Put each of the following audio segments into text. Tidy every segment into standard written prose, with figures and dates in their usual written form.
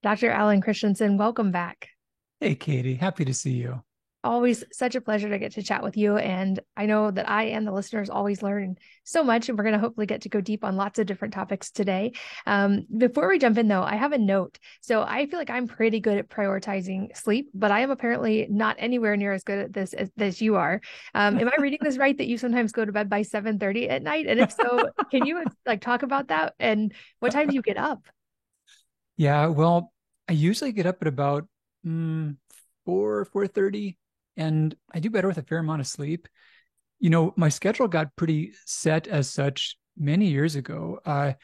Dr. Alan Christensen, welcome back. Hey, Katie, happy to see you. Always such a pleasure to get to chat with you. And I know that I and the listeners always learn so much. And we're going to hopefully get to go deep on lots of different topics today. Before we jump in, though, I have a note. So I feel like I'm pretty good at prioritizing sleep, but I am apparently not anywhere near as good at this as you are. Am I reading this right that you sometimes go to bed by 7:30 at night? And if so, can you like talk about that? And what time do you get up? Yeah, well, I usually get up at about 4:30, and I do better with a fair amount of sleep. My schedule got pretty set as such many years ago. I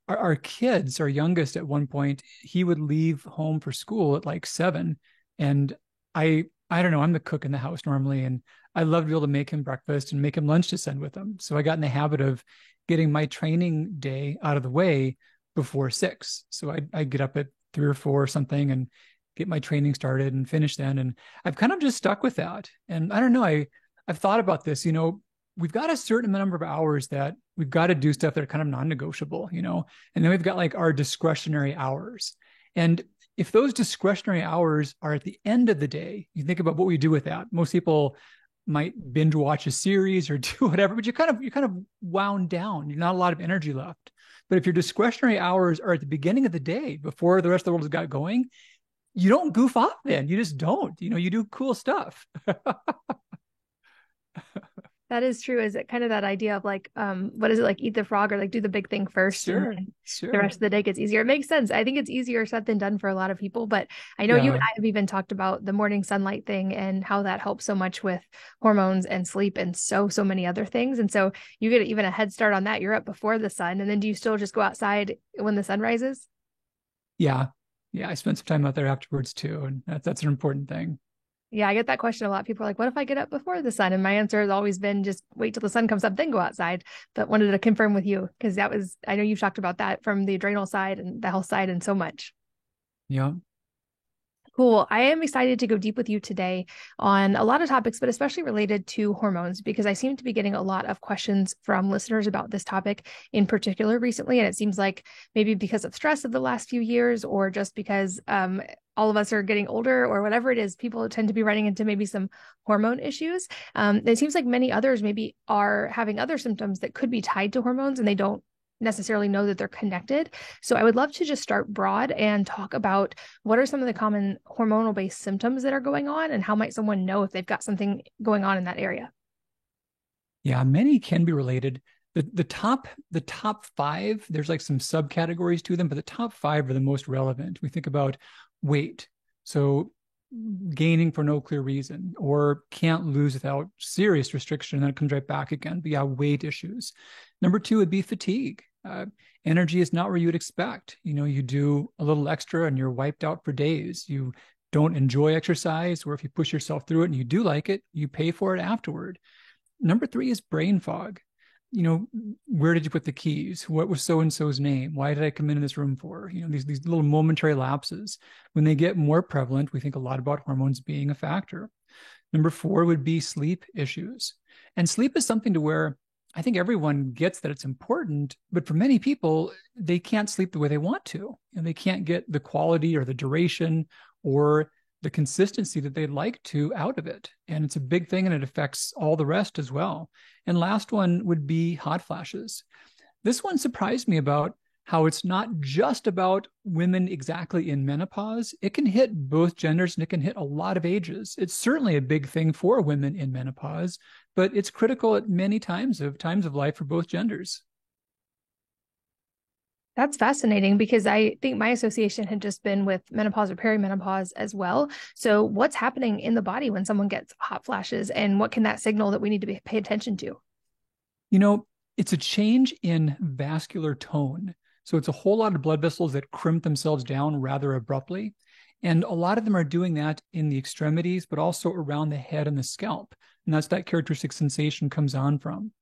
our kids, our youngest at one point, he would leave home for school at like 7, and I don't know, I'm the cook in the house normally, and I love to be able to make him breakfast and make him lunch to send with him. So I got in the habit of getting my training day out of the way before 6. So I get up at 3 or 4 or something and get my training started and finish then. And I've kind of just stuck with that. And I don't know, I've thought about this, we've got a certain number of hours that we've got to do stuff that are kind of non-negotiable, and then we've got like our discretionary hours. And if those discretionary hours are at the end of the day, you think about what we do with that. Most people might binge watch a series or do whatever, but you're kind of wound down. You're not a lot of energy left. But if your discretionary hours are at the beginning of the day before the rest of the world has got going, you don't goof off then. You just don't. You do cool stuff. That is true. Is it kind of that idea of like, what is it like, eat the frog or like do the big thing first and Sure, then the sure. rest of the day gets easier? It makes sense. I think it's easier said than done for a lot of people, but I know you and Yeah. I have even talked about the morning sunlight thing and how that helps so much with hormones and sleep and so many other things. And so you get even a head start on that. You're up before the sun, and then do you still just go outside when the sun rises? Yeah. Yeah. I spent some time out there afterwards too. And that's an important thing. Yeah, I get that question a lot. People are like, what if I get up before the sun? And my answer has always been just wait till the sun comes up, then go outside. But wanted to confirm with you because I know you've talked about that from the adrenal side and the health side and so much. Yeah. Cool. I am excited to go deep with you today on a lot of topics, but especially related to hormones, because I seem to be getting a lot of questions from listeners about this topic in particular recently. And it seems like maybe because of stress of the last few years, or just because all of us are getting older, or whatever it is, people tend to be running into maybe some hormone issues. It seems like many others maybe are having other symptoms that could be tied to hormones and they don't necessarily know that they're connected. So I would love to just start broad and talk about what are some of the common hormonal based symptoms that are going on and how might someone know if they've got something going on in that area. Yeah. Many can be related. The top five, there's like some subcategories to them, but the top five are the most relevant. We think about weight. So gaining for no clear reason or can't lose without serious restriction, and then it comes right back again. But yeah, weight issues. Number two would be fatigue. Energy is not where you would expect. You do a little extra and you're wiped out for days. You don't enjoy exercise, or if you push yourself through it and you do like it, you pay for it afterward. Number three is brain fog. Where did you put the keys? What was so and so's name? Why did I come into this room for? These little momentary lapses. When they get more prevalent, we think a lot about hormones being a factor. Number four would be sleep issues. And sleep is something to where I think everyone gets that it's important, but for many people, they can't sleep the way they want to. And they can't get the quality or the duration or the consistency that they'd like to out of it. And it's a big thing and it affects all the rest as well. And last one would be hot flashes. This one surprised me about how it's not just about women exactly in menopause. It can hit both genders and it can hit a lot of ages. It's certainly a big thing for women in menopause, but it's critical at many times of life for both genders. That's fascinating because I think my association had just been with menopause or perimenopause as well. So, what's happening in the body when someone gets hot flashes, and what can that signal that we need to pay attention to? You know, it's a change in vascular tone. So it's a whole lot of blood vessels that crimp themselves down rather abruptly. And a lot of them are doing that in the extremities, but also around the head and the scalp. And that's that characteristic sensation comes on from.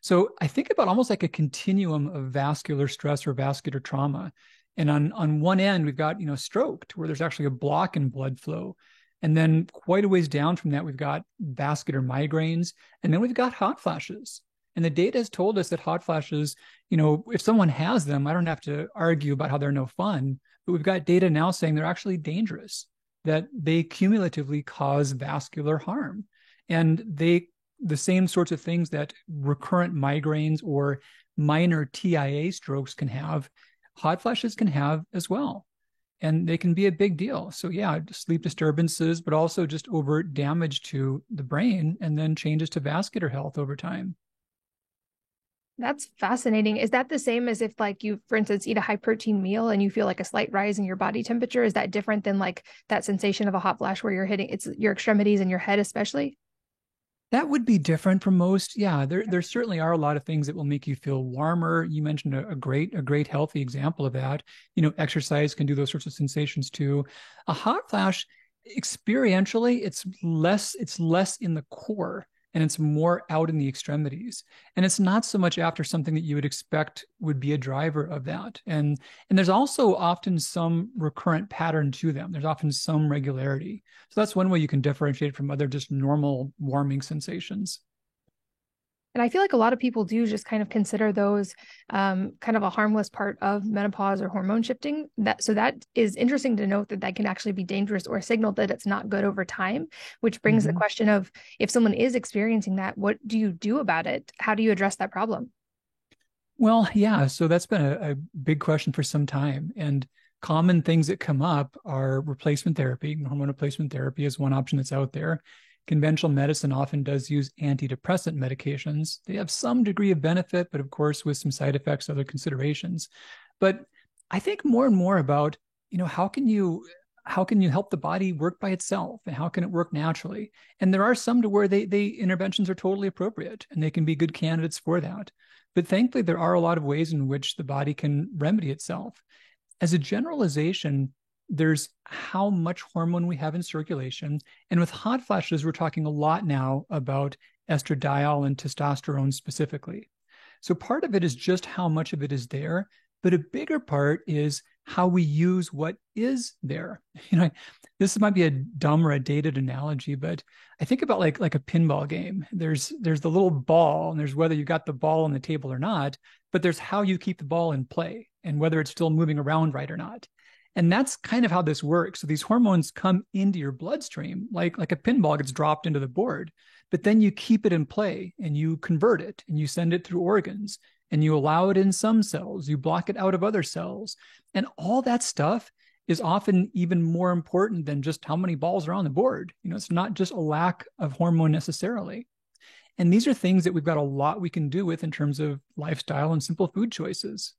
So I think about almost like a continuum of vascular stress or vascular trauma. And on one end, we've got, stroke, to where there's actually a block in blood flow. And then quite a ways down from that, we've got vascular migraines. And then we've got hot flashes. And the data has told us that hot flashes, if someone has them, I don't have to argue about how they're no fun, but we've got data now saying they're actually dangerous, that they cumulatively cause vascular harm. And the same sorts of things that recurrent migraines or minor TIA strokes can have, hot flashes can have as well. And they can be a big deal. So yeah, sleep disturbances, but also just overt damage to the brain and then changes to vascular health over time. That's fascinating. Is that the same as if like you, for instance, eat a high protein meal and you feel like a slight rise in your body temperature? Is that different than like that sensation of a hot flash where you're hitting it's your extremities and your head especially? That would be different from most. Yeah, there certainly are a lot of things that will make you feel warmer. You mentioned a great healthy example of that. Exercise can do those sorts of sensations too. A hot flash, experientially, it's less in the core and it's more out in the extremities. And it's not so much after something that you would expect would be a driver of that. And there's also often some recurrent pattern to them. There's often some regularity. So that's one way you can differentiate from other just normal warming sensations. And I feel like a lot of people do just kind of consider those kind of a harmless part of menopause or hormone shifting. That is interesting to note that that can actually be dangerous or a signal that it's not good over time, which brings the Mm-hmm. question of if someone is experiencing that, what do you do about it? How do you address that problem? Well, yeah. So that's been a big question for some time. And common things that come up are replacement therapy. Hormone replacement therapy is one option that's out there. Conventional medicine often does use antidepressant medications. They have some degree of benefit, but of course, with some side effects, other considerations. But I think more and more about, how can you help the body work by itself and how can it work naturally? And there are some to where they interventions are totally appropriate and they can be good candidates for that. But thankfully, there are a lot of ways in which the body can remedy itself. As a generalization, there's how much hormone we have in circulation. And with hot flashes, we're talking a lot now about estradiol and testosterone specifically. So part of it is just how much of it is there, but a bigger part is how we use what is there. This might be a dumb or a dated analogy, but I think about like a pinball game. There's the little ball, and there's whether you got the ball on the table or not, but there's how you keep the ball in play and whether it's still moving around right or not. And that's kind of how this works. So these hormones come into your bloodstream, like a pinball gets dropped into the board, but then you keep it in play and you convert it and you send it through organs and you allow it in some cells, you block it out of other cells. And all that stuff is often even more important than just how many balls are on the board. It's not just a lack of hormone necessarily. And these are things that we've got a lot we can do with in terms of lifestyle and simple food choices.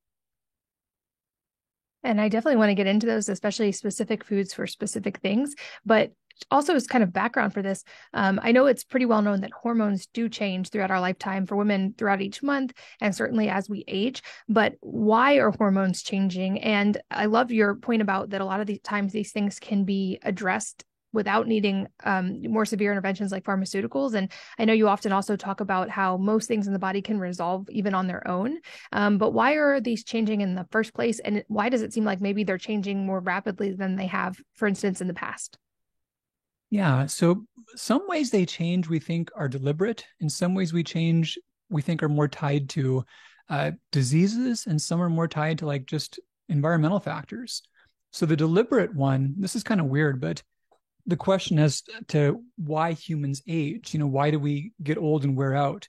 And I definitely want to get into those, especially specific foods for specific things. But also, as kind of background for this, I know it's pretty well known that hormones do change throughout our lifetime for women throughout each month, and certainly as we age. But why are hormones changing? And I love your point about that a lot of the times these things can be addressed without needing more severe interventions like pharmaceuticals. And I know you often also talk about how most things in the body can resolve even on their own. But why are these changing in the first place? And why does it seem like maybe they're changing more rapidly than they have, for instance, in the past? Yeah. So some ways they change, we think are deliberate. In some ways we change, we think are more tied to diseases, and some are more tied to like just environmental factors. So the deliberate one, this is kind of weird, but the question as to why humans age, why do we get old and wear out?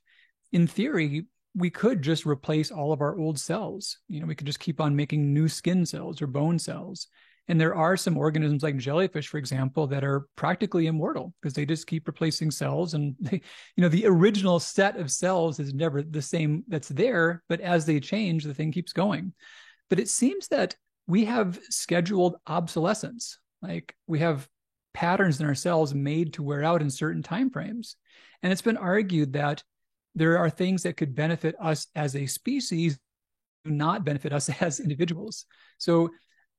In theory, we could just replace all of our old cells. We could just keep on making new skin cells or bone cells. And there are some organisms like jellyfish, for example, that are practically immortal because they just keep replacing cells. And the original set of cells is never the same that's there, but as they change, the thing keeps going. But it seems that we have scheduled obsolescence. Like we have patterns in our cells made to wear out in certain time frames. And it's been argued that there are things that could benefit us as a species, do not benefit us as individuals. So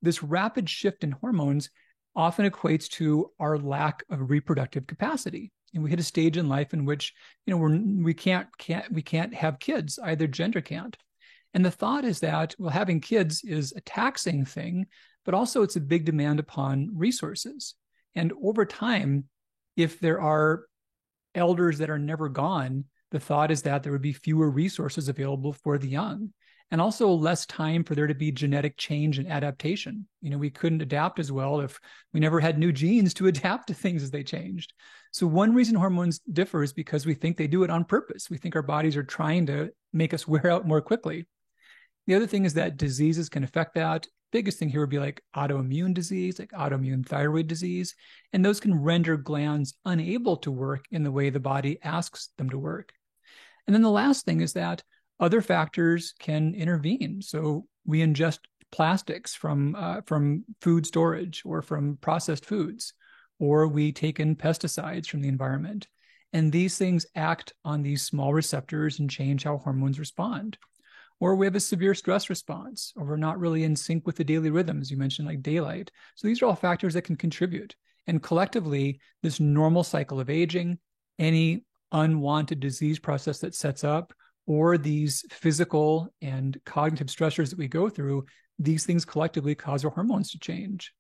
this rapid shift in hormones often equates to our lack of reproductive capacity. And we hit a stage in life in which, we can't have kids, either gender can't. And the thought is that, well, having kids is a taxing thing, but also it's a big demand upon resources. And over time, if there are elders that are never gone, the thought is that there would be fewer resources available for the young. and also less time for there to be genetic change and adaptation. We couldn't adapt as well if we never had new genes to adapt to things as they changed. So one reason hormones differ is because we think they do it on purpose. We think our bodies are trying to make us wear out more quickly. The other thing is that diseases can affect that. Biggest thing here would be like autoimmune disease, like autoimmune thyroid disease, and those can render glands unable to work in the way the body asks them to work. And then the last thing is that other factors can intervene. So we ingest plastics from food storage or from processed foods, or we take in pesticides from the environment. And these things act on these small receptors and change how hormones respond. Or we have a severe stress response, or we're not really in sync with the daily rhythms you mentioned, like daylight. So these are all factors that can contribute. And collectively, this normal cycle of aging, any unwanted disease process that sets up, or these physical and cognitive stressors that we go through, these things collectively cause our hormones to change.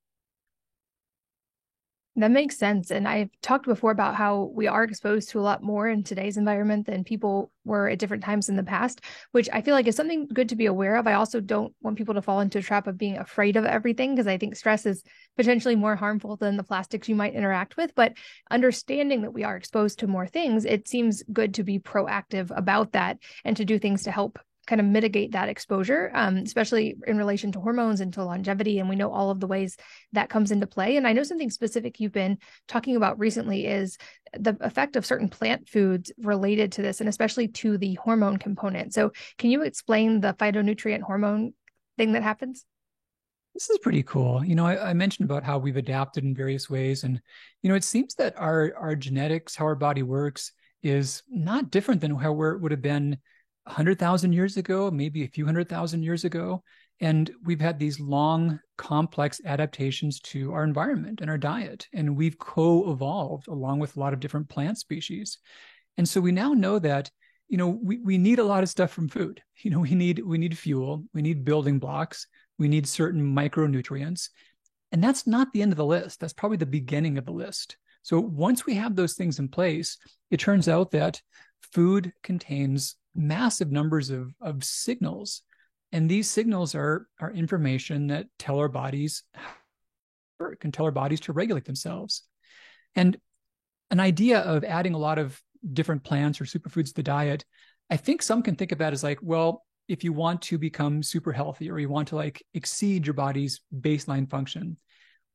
That makes sense. And I've talked before about how we are exposed to a lot more in today's environment than people were at different times in the past, which I feel like is something good to be aware of. I also don't want people to fall into a trap of being afraid of everything, because I think stress is potentially more harmful than the plastics you might interact with. But understanding that we are exposed to more things, it seems good to be proactive about that and to do things to help kind of mitigate that exposure, especially in relation to hormones and to longevity. And we know all of the ways that comes into play. And I know something specific you've been talking about recently is the effect of certain plant foods related to this, and especially to the hormone component. So can you explain the phytonutrient hormone thing that happens? This is pretty cool. I mentioned about how we've adapted in various ways. And, it seems that our genetics, how our body works, is not different than how it would have been 100,000 years ago, maybe a few 100,000 years ago. And we've had these long, complex adaptations to our environment and our diet. And we've co-evolved along with a lot of different plant species. And so we now know that, we need a lot of stuff from food. We need fuel, we need building blocks, we need certain micronutrients. And that's not the end of the list. That's probably the beginning of the list. So once we have those things in place, it turns out that food contains massive numbers of signals. And these signals are information that tell our bodies, can tell our bodies to regulate themselves. And an idea of adding a lot of different plants or superfoods to the diet, I think some can think of that as like, well, if you want to become super healthy or you want to like exceed your body's baseline function,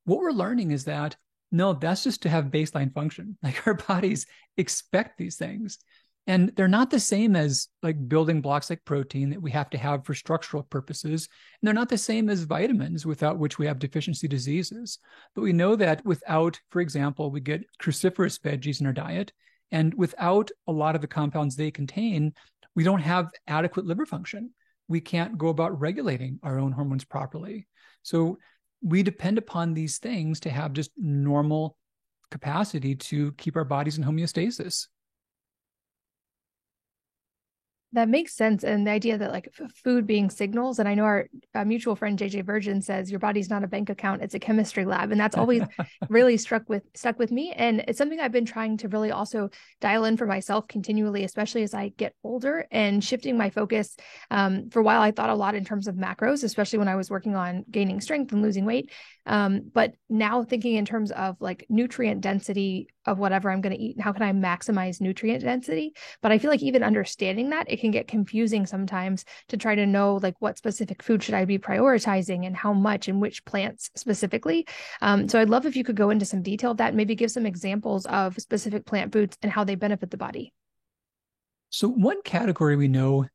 what we're learning is that no, that's just to have baseline function. Like our bodies expect these things. And they're not the same as like building blocks like protein that we have to have for structural purposes. And they're not the same as vitamins, without which we have deficiency diseases. But we know that without, for example, we get cruciferous veggies in our diet. And without a lot of the compounds they contain, we don't have adequate liver function. We can't go about regulating our own hormones properly. So we depend upon these things to have just normal capacity to keep our bodies in homeostasis. That makes sense. And the idea that like food being signals, and I know our mutual friend JJ Virgin says your body's not a bank account, it's a chemistry lab. And that's always really stuck with me. And it's something I've been trying to really also dial in for myself continually, especially as I get older, and shifting my focus. For a while, I thought a lot in terms of macros, especially when I was working on gaining strength and losing weight. But now thinking in terms of like nutrient density of whatever I'm going to eat and how can I maximize nutrient density. But I feel like even understanding that, it can get confusing sometimes to try to know like what specific food should I be prioritizing and how much and which plants specifically. So I'd love if you could go into some detail of that and maybe give some examples of specific plant foods and how they benefit the body. So one category we know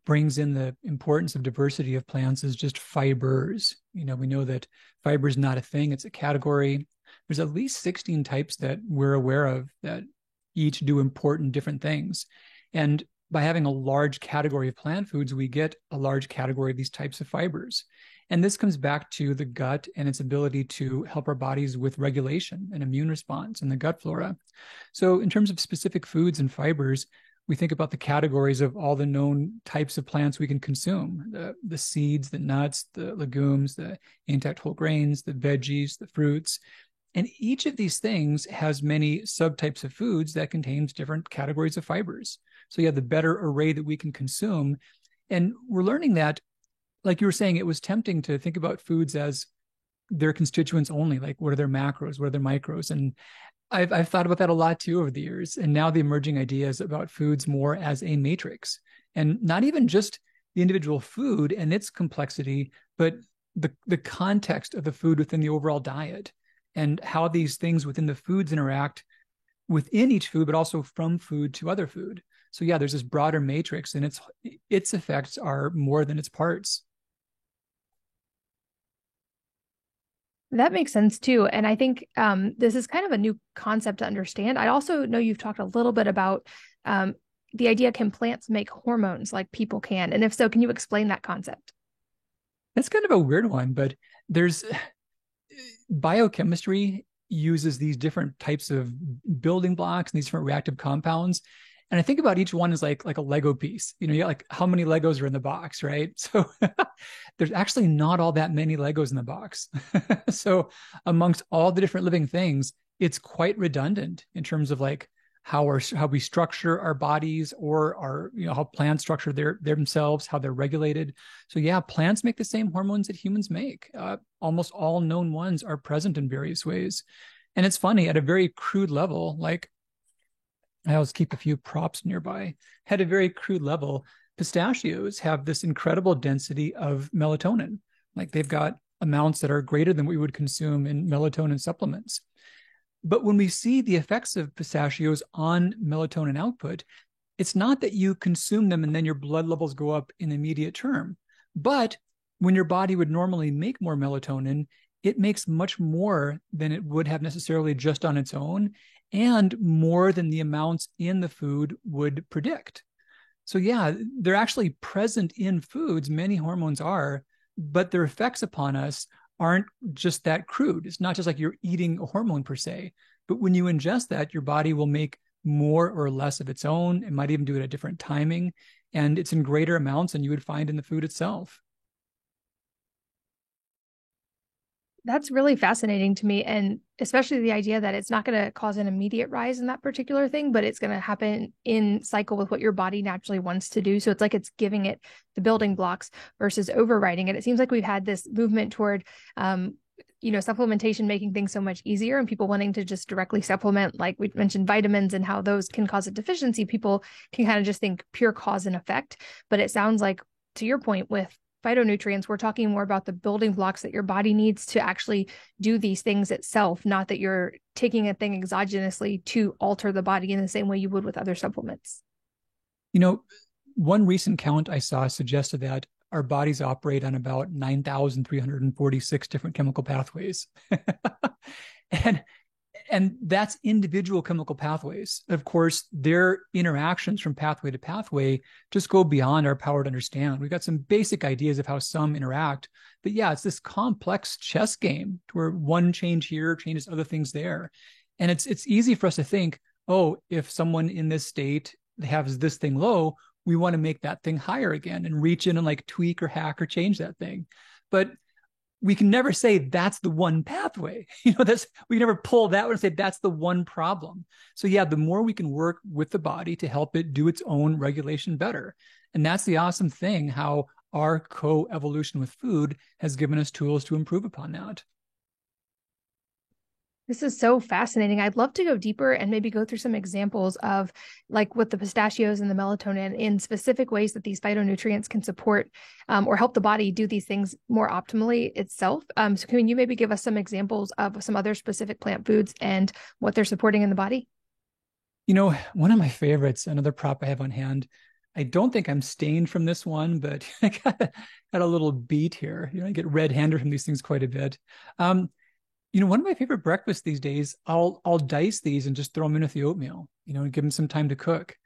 brings in the importance of diversity of plants is just fibers. We know that fiber is not a thing, it's a category. There's at least 16 types that we're aware of that each do important different things. And by having a large category of plant foods, we get a large category of these types of fibers. And this comes back to the gut and its ability to help our bodies with regulation and immune response and the gut flora. So in terms of specific foods and fibers, we think about the categories of all the known types of plants we can consume, the seeds, the nuts, the legumes, the intact whole grains, the veggies, the fruits. And each of these things has many subtypes of foods that contains different categories of fibers. So you have the better array that we can consume. And we're learning that like you were saying, it was tempting to think about foods as their constituents only, like what are their macros, what are their micros. And I've thought about that a lot too over the years. And now the emerging ideas about foods more as a matrix, and not even just the individual food and its complexity, but the context of the food within the overall diet, and how these things within the foods interact within each food, but also from food to other food. So yeah, there's this broader matrix, and its effects are more than its parts. That makes sense too. And I think this is kind of a new concept to understand. I also know you've talked a little bit about um, the idea, can plants make hormones like people can? And if so, can you explain that concept? That's kind of a weird one, but there's biochemistry uses these different types of building blocks and these different reactive compounds. And I think about each one as like a Lego piece. You know, you got like how many Legos are in the box, right? So there's actually not all that many Legos in the box. So amongst all the different living things, it's quite redundant in terms of like how we structure our bodies, or our, you know, how plants structure themselves, how they're regulated. So yeah, plants make the same hormones that humans make. Almost all known ones are present in various ways. And it's funny, at a very crude level, like I always keep a few props nearby. At a very crude level, pistachios have this incredible density of melatonin. Like they've got amounts that are greater than we would consume in melatonin supplements. But when we see the effects of pistachios on melatonin output, it's not that you consume them and then your blood levels go up in the immediate term. But when your body would normally make more melatonin, it makes much more than it would have necessarily just on its own, and more than the amounts in the food would predict. So yeah, they're actually present in foods, many hormones are, but their effects upon us aren't just that crude. It's not just like you're eating a hormone per se, but when you ingest that, your body will make more or less of its own. It might even do it at different timing, and it's in greater amounts than you would find in the food itself. That's really fascinating to me. And especially the idea that it's not going to cause an immediate rise in that particular thing, but it's going to happen in cycle with what your body naturally wants to do. So it's like it's giving it the building blocks versus overriding it. It seems like we've had this movement toward, supplementation making things so much easier, and people wanting to just directly supplement, like we mentioned, vitamins and how those can cause a deficiency. People can kind of just think pure cause and effect. But it sounds like, to your point, with phytonutrients, we're talking more about the building blocks that your body needs to actually do these things itself, not that you're taking a thing exogenously to alter the body in the same way you would with other supplements. You know, one recent count I saw suggested that our bodies operate on about 9,346 different chemical pathways. and and that's individual chemical pathways. Of course, their interactions from pathway to pathway just go beyond our power to understand. We've got some basic ideas of how some interact, but yeah, it's this complex chess game where one change here changes other things there. And it's easy for us to think, oh, if someone in this state has this thing low, we want to make that thing higher again and reach in and like tweak or hack or change that thing. But we can never say that's the one pathway. We can never pull that one and say that's the one problem. So yeah, the more we can work with the body to help it do its own regulation better. And that's the awesome thing, how our co-evolution with food has given us tools to improve upon that. This is so fascinating. I'd love to go deeper and maybe go through some examples of, like with the pistachios and the melatonin, in specific ways that these phytonutrients can support or help the body do these things more optimally itself. So can you maybe give us some examples of some other specific plant foods and what they're supporting in the body? You know, one of my favorites, another prop I have on hand, I don't think I'm stained from this one, but I got a little beat here. I get red-handed from these things quite a bit. One of my favorite breakfasts these days, I'll dice these and just throw them in with the oatmeal, and give them some time to cook.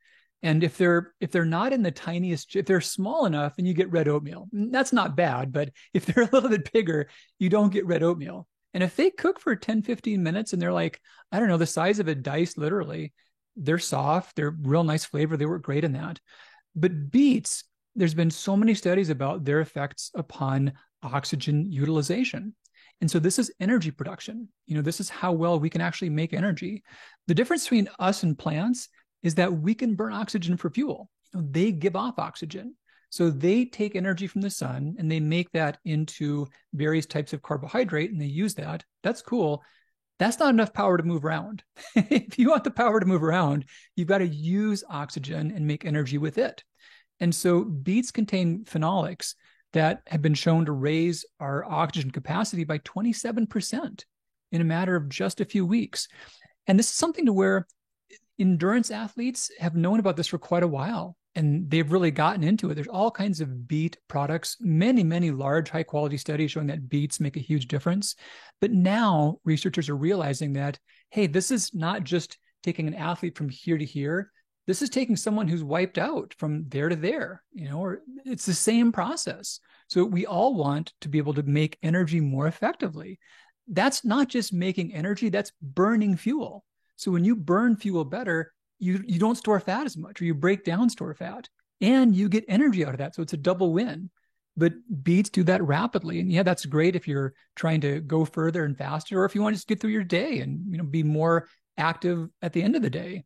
And if they're not in the tiniest, if they're small enough, then you get red oatmeal. That's not bad, but if they're a little bit bigger, you don't get red oatmeal. And if they cook for 10, 15 minutes and they're like, I don't know, the size of a dice, literally, they're soft, they're real nice flavor. They work great in that. But beets, there's been so many studies about their effects upon oxygen utilization. And so this is energy production. This is how well we can actually make energy. The difference between us and plants is that we can burn oxygen for fuel. They give off oxygen. So they take energy from the sun and they make that into various types of carbohydrate and they use that. That's cool. That's not enough power to move around. If you want the power to move around, you've got to use oxygen and make energy with it. And so beets contain phenolics that have been shown to raise our oxygen capacity by 27% in a matter of just a few weeks. And this is something to where endurance athletes have known about this for quite a while and they've really gotten into it. There's all kinds of beet products, many large high quality studies showing that beets make a huge difference. But now researchers are realizing that, hey, this is not just taking an athlete from here to here. This is taking someone who's wiped out from there to there, or it's the same process. So we all want to be able to make energy more effectively. That's not just making energy, that's burning fuel. So when you burn fuel better, you don't store fat as much, or you break down store fat, and you get energy out of that. So it's a double win. But beets do that rapidly. And yeah, that's great if you're trying to go further and faster, or if you want to just get through your day and be more active at the end of the day.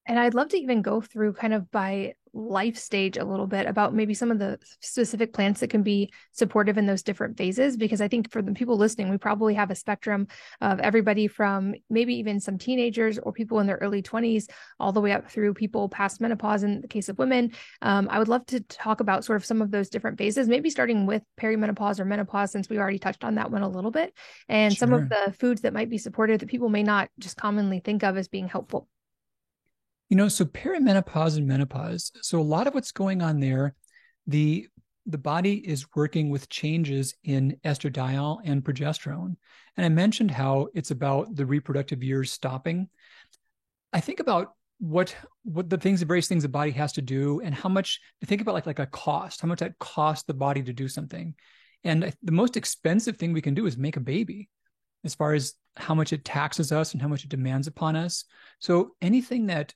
And I'd love to even go through kind of by life stage a little bit about maybe some of the specific plants that can be supportive in those different phases, because I think for the people listening, we probably have a spectrum of everybody from maybe even some teenagers or people in their early 20s all the way up through people past menopause in the case of women. I would love to talk about sort of some of those different phases, maybe starting with perimenopause or menopause, since we already touched on that one a little bit, and some of the foods that might be supportive that people may not just commonly think of as being helpful. So perimenopause and menopause. So a lot of what's going on there, the body is working with changes in estradiol and progesterone. And I mentioned how it's about the reproductive years stopping. I think about what the various things the body has to do and how much to think about like a cost, how much that costs the body to do something. And the most expensive thing we can do is make a baby, as far as how much it taxes us and how much it demands upon us. So anything that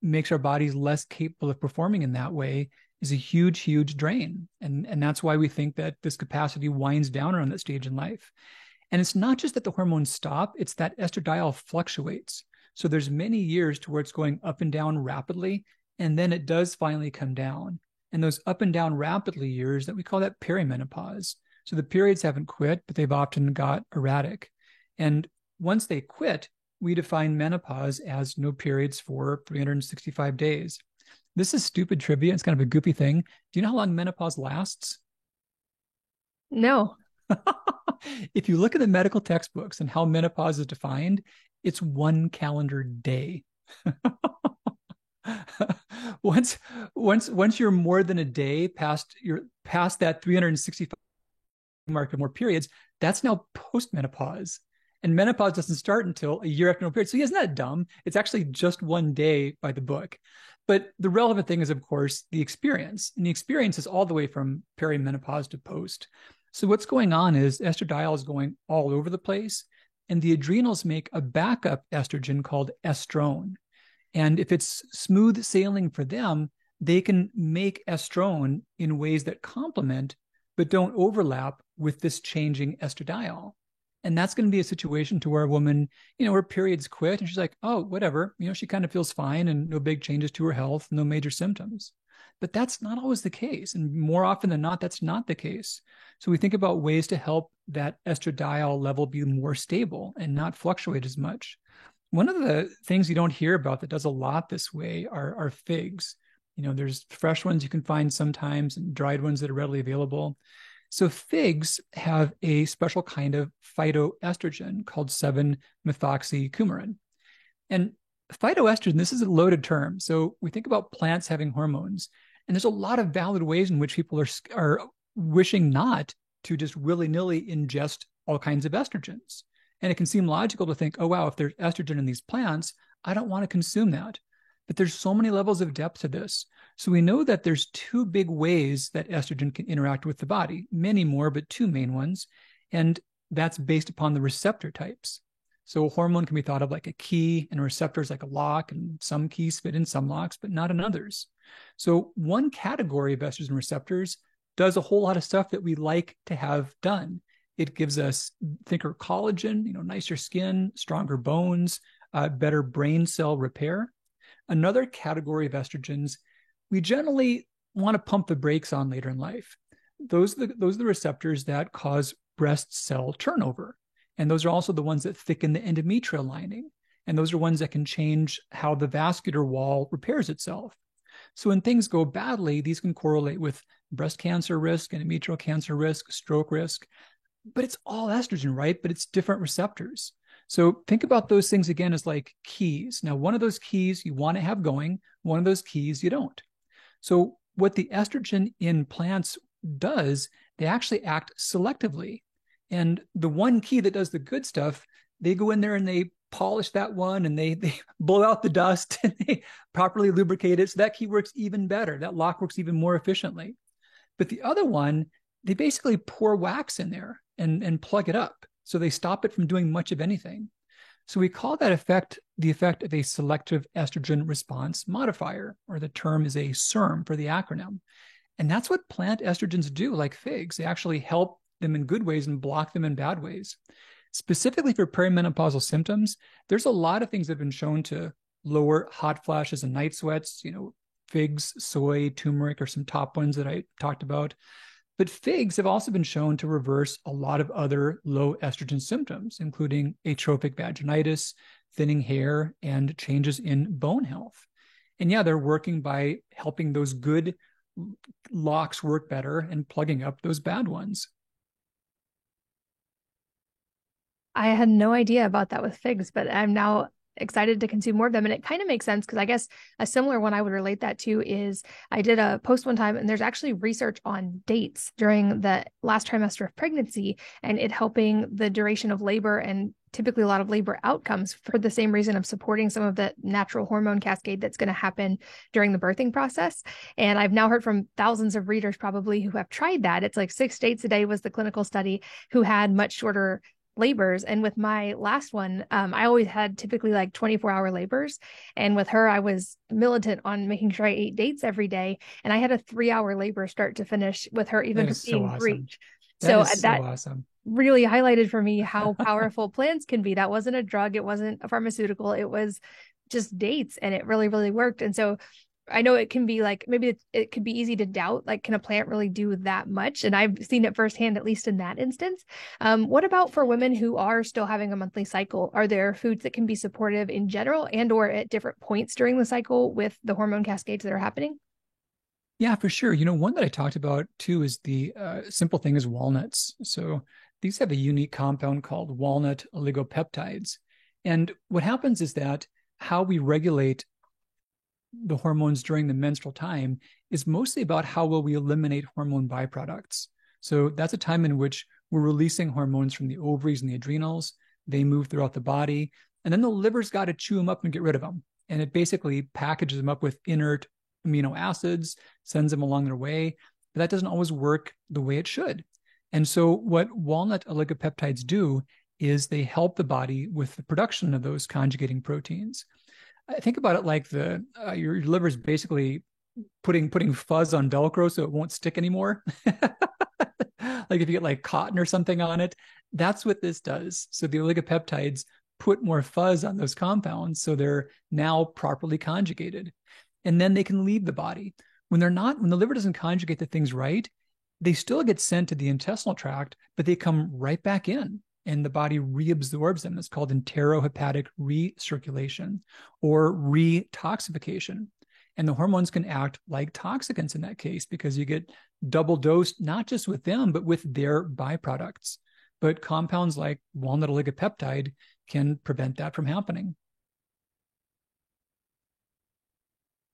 makes our bodies less capable of performing in that way is a huge drain. And that's why we think that this capacity winds down around that stage in life. And it's not just that the hormones stop, it's that estradiol fluctuates. So there's many years to where it's going up and down rapidly, and then it does finally come down. And those up and down rapidly years, that we call that perimenopause. So the periods haven't quit, but they've often got erratic. And once they quit, we define menopause as no periods for 365 days. This is stupid trivia. It's kind of a goofy thing. Do you know how long menopause lasts? No. If you look at the medical textbooks and how menopause is defined, it's 1 calendar day. once you're more than a day past that 365 mark of more periods, that's now postmenopause. And menopause doesn't start until a year after no period. So isn't that dumb? It's actually just 1 day by the book. But the relevant thing is, of course, the experience. And the experience is all the way from perimenopause to post. So what's going on is estradiol is going all over the place. And the adrenals make a backup estrogen called estrone. And if it's smooth sailing for them, they can make estrone in ways that complement, but don't overlap with this changing estradiol. And that's going to be a situation to where a woman, her periods quit and she's like, oh, whatever, she kind of feels fine and no big changes to her health, no major symptoms. But that's not always the case. And more often than not, that's not the case. So we think about ways to help that estradiol level be more stable and not fluctuate as much. One of the things you don't hear about that does a lot this way are figs. There's fresh ones you can find sometimes and dried ones that are readily available. So figs have a special kind of phytoestrogen called 7-methoxycoumarin. And phytoestrogen, this is a loaded term. So we think about plants having hormones, and there's a lot of valid ways in which people are wishing not to just willy-nilly ingest all kinds of estrogens. And it can seem logical to think, oh, wow, if there's estrogen in these plants, I don't want to consume that. But there's so many levels of depth to this. So we know that there's 2 big ways that estrogen can interact with the body, many more, but 2 main ones. And that's based upon the receptor types. So a hormone can be thought of like a key, and a receptor is like a lock, and some keys fit in some locks, but not in others. So one category of estrogen receptors does a whole lot of stuff that we like to have done. It gives us thicker collagen, nicer skin, stronger bones, better brain cell repair. Another category of estrogens we generally want to pump the brakes on later in life. Those are the receptors that cause breast cell turnover. And those are also the ones that thicken the endometrial lining. And those are ones that can change how the vascular wall repairs itself. So when things go badly, these can correlate with breast cancer risk, endometrial cancer risk, stroke risk. But it's all estrogen, right? But it's different receptors. So think about those things again as like keys. Now, one of those keys you want to have going, one of those keys you don't. So what the estrogen in plants does, they actually act selectively. And the one key that does the good stuff, they go in there and they polish that one and they blow out the dust and they properly lubricate it. So that key works even better. That lock works even more efficiently. But the other one, they basically pour wax in there and plug it up. So they stop it from doing much of anything. So we call that effect the effect of a selective estrogen response modifier, or the term is a SERM for the acronym. And that's what plant estrogens do, like figs. They actually help them in good ways and block them in bad ways. Specifically for perimenopausal symptoms, there's a lot of things that have been shown to lower hot flashes and night sweats. Figs, soy, turmeric are some top ones that I talked about. But figs have also been shown to reverse a lot of other low estrogen symptoms, including atrophic vaginitis, thinning hair, and changes in bone health. And yeah, they're working by helping those good locks work better and plugging up those bad ones. I had no idea about that with figs, but I'm now excited to consume more of them. And it kind of makes sense because I guess a similar one I would relate that to is I did a post one time and there's actually research on dates during the last trimester of pregnancy and it helping the duration of labor and typically a lot of labor outcomes for the same reason of supporting some of the natural hormone cascade that's going to happen during the birthing process. And I've now heard from thousands of readers probably who have tried that. It's like 6 dates a day was the clinical study, who had much shorter labors. And with my last one, I always had typically like 24-hour labors. And with her, I was militant on making sure I ate dates every day. And I had a 3-hour labor start to finish with her, even That is being so awesome. breech. That is so awesome. Really highlighted for me how powerful plants can be. That wasn't a drug. It wasn't a pharmaceutical. It was just dates. And it really, really worked. And so I know it can be like, maybe it could be easy to doubt, like, can a plant really do that much? And I've seen it firsthand, at least in that instance. What about for women who are still having a monthly cycle? Are there foods that can be supportive in general and or at different points during the cycle with the hormone cascades that are happening? Yeah, for sure. One that I talked about too is the simple thing is walnuts. So these have a unique compound called walnut oligopeptides. And what happens is that how we regulate the hormones during the menstrual time is mostly about how well we eliminate hormone byproducts. So that's a time in which we're releasing hormones from the ovaries and the adrenals. They move throughout the body, and then the liver's got to chew them up and get rid of them. And it basically packages them up with inert amino acids, sends them along their way, but that doesn't always work the way it should. And so what walnut oligopeptides do is they help the body with the production of those conjugating proteins. I think about it like your liver is basically putting fuzz on Velcro so it won't stick anymore. Like if you get like cotton or something on it, that's what this does. So the oligopeptides put more fuzz on those compounds so they're now properly conjugated. And then they can leave the body. When the liver doesn't conjugate the things right, they still get sent to the intestinal tract, but they come right back in and the body reabsorbs them. It's called enterohepatic recirculation or retoxification. And the hormones can act like toxicants in that case because you get double dosed, not just with them, but with their byproducts. But compounds like walnut oligopeptide can prevent that from happening.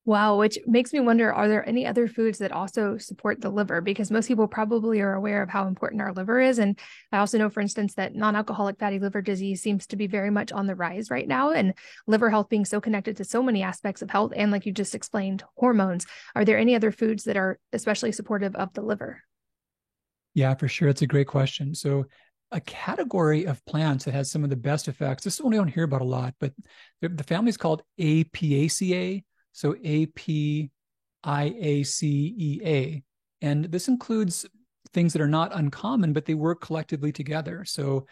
Wow, which makes me wonder, are there any other foods that also support the liver? Because most people probably are aware of how important our liver is. And I also know, for instance, that non-alcoholic fatty liver disease seems to be very much on the rise right now. And liver health being so connected to so many aspects of health. And like you just explained, hormones. Are there any other foods that are especially supportive of the liver? Yeah, for sure. It's a great question. So a category of plants that has some of the best effects, this is one we don't hear about a lot, but the family is called Apiaceae. So Apiaceae. And this includes things that are not uncommon, but they work collectively together. So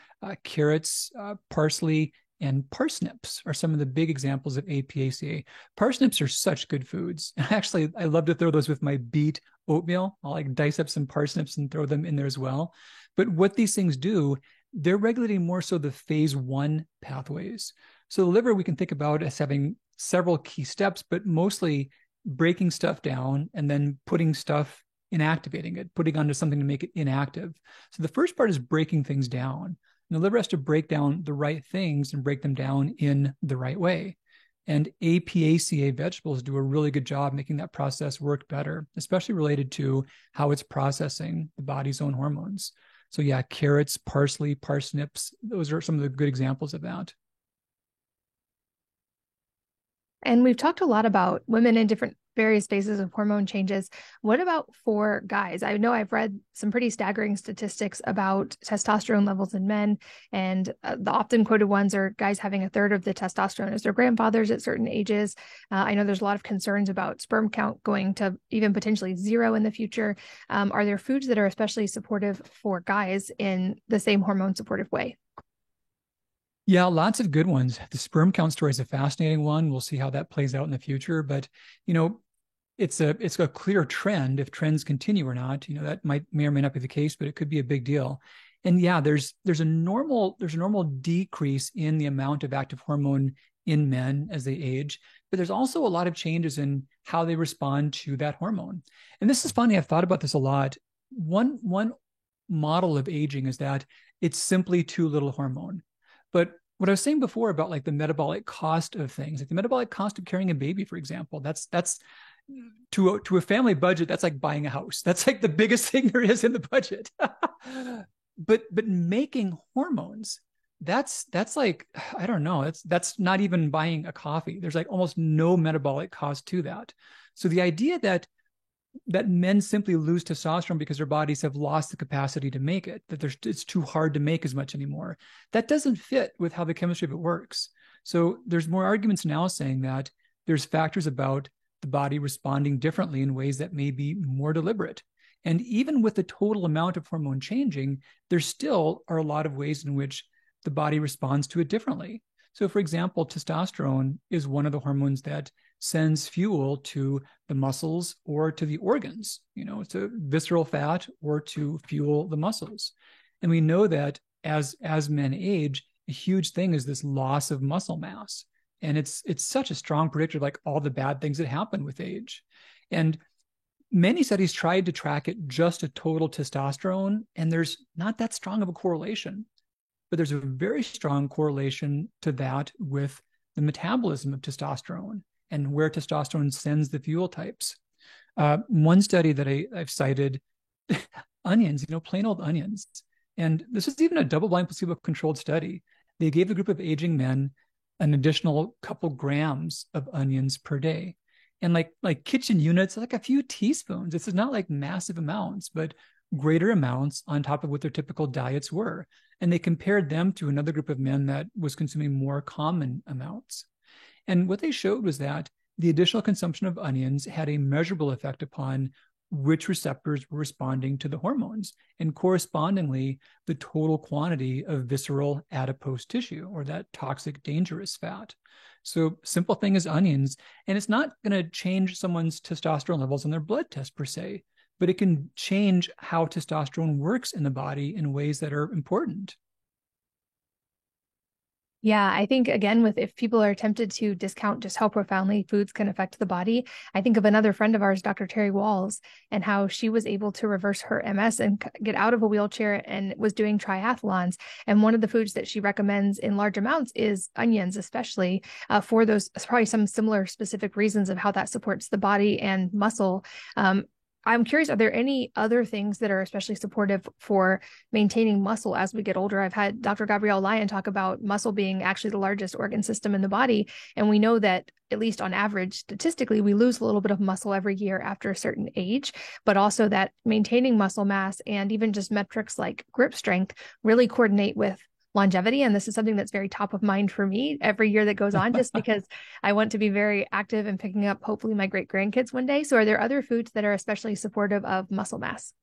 carrots, parsley, and parsnips are some of the big examples of APACA. Parsnips are such good foods. Actually, I love to throw those with my beet oatmeal. I'll like dice up some parsnips and throw them in there as well. But what these things do, they're regulating more so the phase one pathways. So the liver we can think about as having several key steps, but mostly breaking stuff down and then putting stuff, inactivating it, putting onto something to make it inactive. So the first part is breaking things down. And the liver has to break down the right things and break them down in the right way. And APACA vegetables do a really good job making that process work better, especially related to how it's processing the body's own hormones. So yeah, carrots, parsley, parsnips, those are some of the good examples of that. And we've talked a lot about women in different various phases of hormone changes. What about for guys? I know I've read some pretty staggering statistics about testosterone levels in men, and the often quoted ones are guys having a third of the testosterone as their grandfathers at certain ages. I know there's a lot of concerns about sperm count going to even potentially zero in the future. Are there foods that are especially supportive for guys in the same hormone supportive way? Yeah, lots of good ones. The sperm count story is a fascinating one. We'll see how that plays out in the future. But, you know, it's a clear trend. If trends continue or not, you know, that may or may not be the case, but it could be a big deal. And yeah, there's a normal decrease in the amount of active hormone in men as they age, but there's also a lot of changes in how they respond to that hormone. And this is funny. I've thought about this a lot. One model of aging is that it's simply too little hormone. But what I was saying before about like the metabolic cost of things, like the metabolic cost of carrying a baby, for example, that's to a family budget, that's like buying a house. That's like the biggest thing there is in the budget. but making hormones, that's like, I don't know, that's not even buying a coffee. There's like almost no metabolic cost to that. So the idea that men simply lose testosterone because their bodies have lost the capacity to make it, that it's too hard to make as much anymore. That doesn't fit with how the chemistry of it works. So there's more arguments now saying that there's factors about the body responding differently in ways that may be more deliberate. And even with the total amount of hormone changing, there still are a lot of ways in which the body responds to it differently. So for example, testosterone is one of the hormones that sends fuel to the muscles or to the organs, you know, to visceral fat or to fuel the muscles. And we know that as men age, a huge thing is this loss of muscle mass. And it's such a strong predictor of like all the bad things that happen with age. And many studies tried to track it just to total testosterone, and there's not that strong of a correlation. But there's a very strong correlation to that with the metabolism of testosterone and where testosterone sends the fuel types. One study that I've cited, onions, you know, plain old onions. And this is even a double-blind placebo-controlled study. They gave a group of aging men an additional couple grams of onions per day. And like kitchen units, like a few teaspoons. This is not like massive amounts, but greater amounts on top of what their typical diets were. And they compared them to another group of men that was consuming more common amounts. And what they showed was that the additional consumption of onions had a measurable effect upon which receptors were responding to the hormones, and correspondingly, the total quantity of visceral adipose tissue, or that toxic, dangerous fat. So simple thing is onions, and it's not going to change someone's testosterone levels on their blood test per se, but it can change how testosterone works in the body in ways that are important. Yeah, I think again, with if people are tempted to discount just how profoundly foods can affect the body, I think of another friend of ours, Dr. Terry Walls, and how she was able to reverse her MS and get out of a wheelchair and was doing triathlons. And one of the foods that she recommends in large amounts is onions, especially for those, probably some similar specific reasons of how that supports the body and muscle. I'm curious, are there any other things that are especially supportive for maintaining muscle as we get older? I've had Dr. Gabrielle Lyon talk about muscle being actually the largest organ system in the body. And we know that, at least on average, statistically, we lose a little bit of muscle every year after a certain age, but also that maintaining muscle mass and even just metrics like grip strength really coordinate with longevity. And this is something that's very top of mind for me every year that goes on, just because I want to be very active and picking up hopefully my great grandkids one day. So are there other foods that are especially supportive of muscle mass?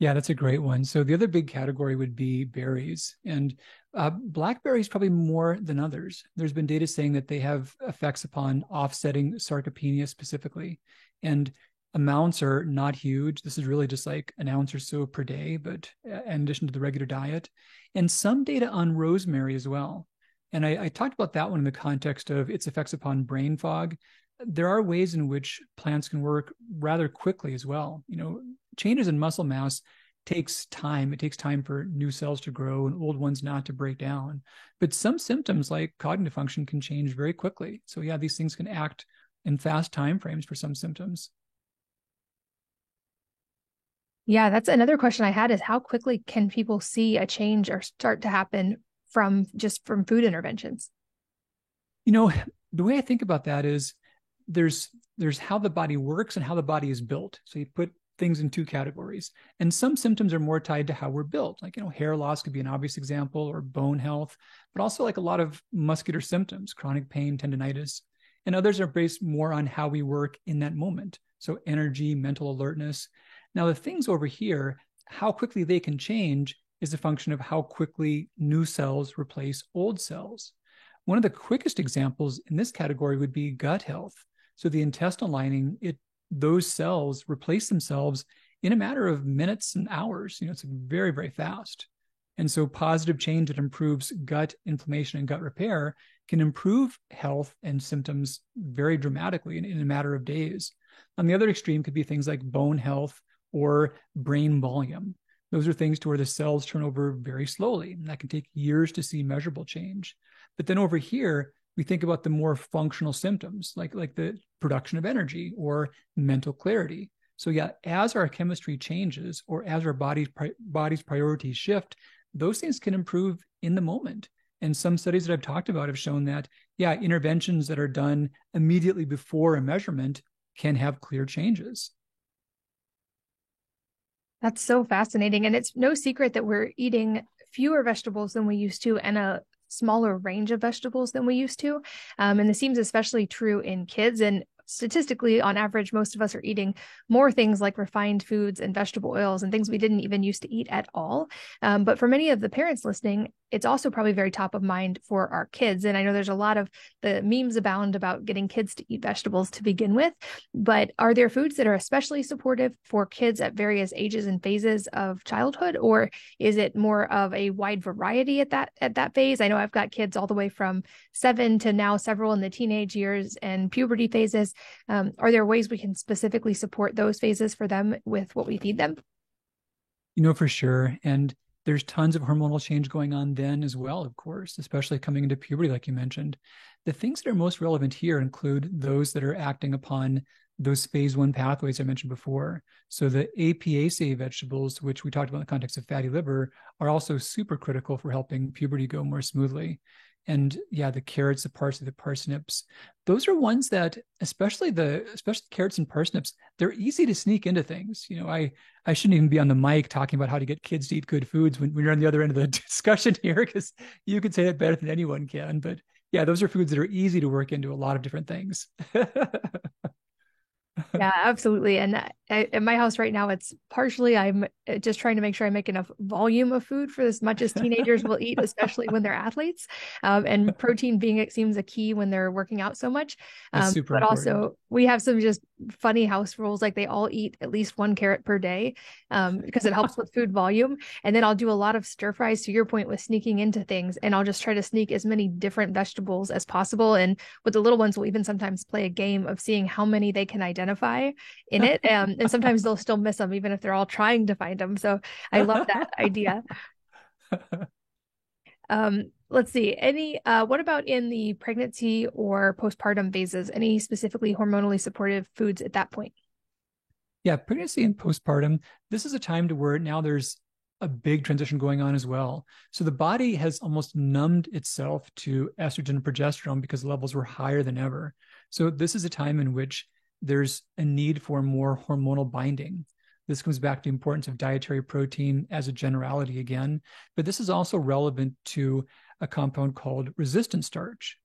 Yeah, that's a great one. So the other big category would be berries, and blackberries probably more than others. There's been data saying that they have effects upon offsetting sarcopenia specifically, and amounts are not huge. This is really just like an ounce or so per day, but in addition to the regular diet, and some data on rosemary as well. And I talked about that one in the context of its effects upon brain fog. There are ways in which plants can work rather quickly as well. Changes in muscle mass takes time. It takes time for new cells to grow and old ones not to break down. But some symptoms like cognitive function can change very quickly. So yeah, these things can act in fast time frames for some symptoms. Yeah, that's another question I had is how quickly can people see a change or start to happen from food interventions? You know, the way I think about that is there's there's how the body works and how the body is built. So you put things in two categories. And some symptoms are more tied to how we're built. Like, hair loss could be an obvious example, or bone health, but also like a lot of muscular symptoms, chronic pain, tendonitis. And others are based more on how we work in that moment. So energy, mental alertness. Now, the things over here, how quickly they can change is a function of how quickly new cells replace old cells. One of the quickest examples in this category would be gut health. So the intestinal lining, those cells replace themselves in a matter of minutes and hours. It's very, very fast. And so positive change that improves gut inflammation and gut repair can improve health and symptoms very dramatically in a matter of days. On the other extreme could be things like bone health or brain volume. Those are things to where the cells turn over very slowly, and that can take years to see measurable change. But then over here, we think about the more functional symptoms, like the production of energy or mental clarity. So yeah, as our chemistry changes or as our body's priorities shift, those things can improve in the moment. And some studies that I've talked about have shown that, yeah, interventions that are done immediately before a measurement can have clear changes. That's so fascinating. And it's no secret that we're eating fewer vegetables than we used to and a smaller range of vegetables than we used to. And this seems especially true in kids. And statistically, on average, most of us are eating more things like refined foods and vegetable oils and things we didn't even used to eat at all. But for many of the parents listening, it's also probably very top of mind for our kids. And I know there's a lot of the memes abound about getting kids to eat vegetables to begin with. But are there foods that are especially supportive for kids at various ages and phases of childhood, or is it more of a wide variety at that phase? I know I've got kids all the way from 7 to now several in the teenage years and puberty phases. Are there ways we can specifically support those phases for them with what we feed them? For sure. And there's tons of hormonal change going on then as well, of course, especially coming into puberty, like you mentioned. The things that are most relevant here include those that are acting upon those phase one pathways I mentioned before. So the Apiaceae vegetables, which we talked about in the context of fatty liver, are also super critical for helping puberty go more smoothly. And yeah, the carrots, the parsley, the parsnips, those are ones that, especially carrots and parsnips, they're easy to sneak into things. I shouldn't even be on the mic talking about how to get kids to eat good foods when you're on the other end of the discussion here, because you could say that better than anyone can. But yeah, those are foods that are easy to work into a lot of different things. Yeah, absolutely. And at my house right now, it's partially I'm just trying to make sure I make enough volume of food for as much as teenagers will eat, especially when they're athletes. And protein being, it seems, a key when they're working out so much. That's super But important. also, we have some just funny house rules, like they all eat at least one carrot per day because it helps with food volume. And then I'll do a lot of stir fries, to your point, with sneaking into things. And I'll just try to sneak as many different vegetables as possible. And with the little ones, we'll even sometimes play a game of seeing how many they can identify in it. And sometimes they'll still miss them, even if they're all trying to find them. So I love that idea. Let's see. What about in the pregnancy or postpartum phases? Any specifically hormonally supportive foods at that point? Yeah, pregnancy and postpartum, this is a time to where now there's a big transition going on as well. So the body has almost numbed itself to estrogen and progesterone because levels were higher than ever. So this is a time in which there's a need for more hormonal binding. This comes back to the importance of dietary protein as a generality again, but this is also relevant to a compound called resistant starch.